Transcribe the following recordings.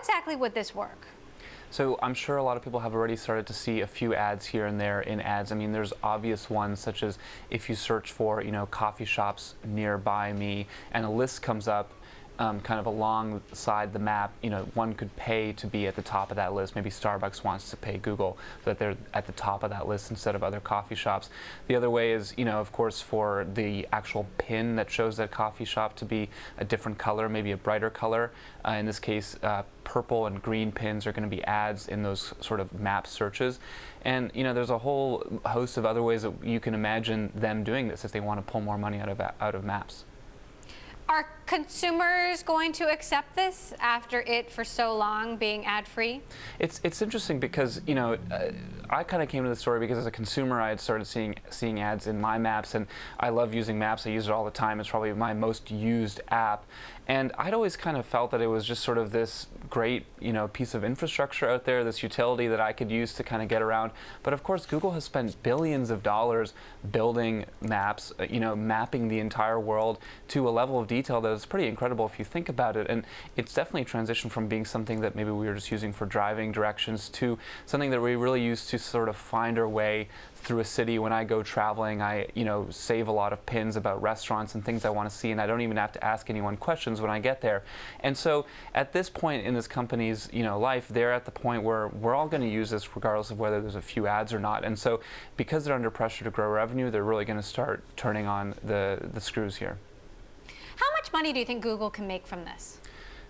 exactly would this work? So I'm sure a lot of people have already started to see a few ads here and there in ads. I mean, there's obvious ones such as if you search for, coffee shops nearby me and a list comes up kind of alongside the map, one could pay to be at the top of that list. Maybe Starbucks wants to pay Google so that they're at the top of that list instead of other coffee shops. The other way is, of course, for the actual pin that shows that coffee shop to be a different color, maybe a brighter color. In this case, purple and green pins are going to be ads in those sort of map searches. And there's a whole host of other ways that you can imagine them doing this if they want to pull more money out of maps. Are consumers going to accept this after it for so long being ad-free? It's interesting because I kind of came to the story because as a consumer I had started seeing ads in my maps, and I love using maps. I use it all the time. It's probably my most used app, and I'd always kind of felt that it was just sort of this great piece of infrastructure out there, this utility that I could use to kind of get around. But of course Google has spent billions of dollars building maps, mapping the entire world to a level of detail that is pretty incredible if you think about it. And it's definitely transitioned from being something that maybe we were just using for driving directions to something that we really use to sort of find our way through a city. When I go traveling, I save a lot of pins about restaurants and things I want to see, and I don't even have to ask anyone questions when I get there. And so at this point in this company's life, they're at the point where we're all going to use this regardless of whether there's a few ads or not. And so because they're under pressure to grow revenue, they're really going to start turning on the screws here. How much money do you think Google can make from this?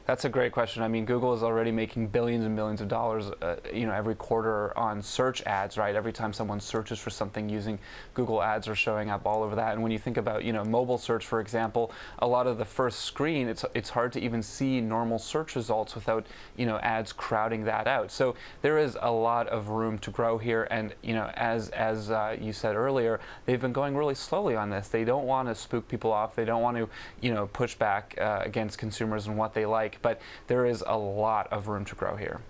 That's a great question. I mean, Google is already making billions and billions of dollars, every quarter on search ads, right? Every time someone searches for something using Google ads are showing up all over that. And when you think about, mobile search, for example, a lot of the first screen, it's hard to even see normal search results without, ads crowding that out. So there is a lot of room to grow here. And, as you said earlier, they've been going really slowly on this. They don't want to spook people off. They don't want to, push back against consumers and what they like. But there is a lot of room to grow here.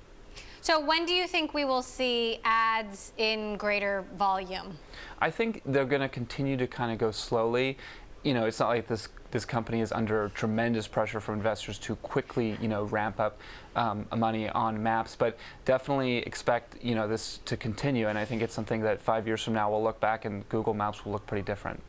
So when do you think we will see ads in greater volume? I think they're going to continue to kind of go slowly. It's not like this company is under tremendous pressure from investors to quickly, ramp up money on maps, but definitely expect, this to continue. And I think it's something that 5 years from now we'll look back and Google Maps will look pretty different.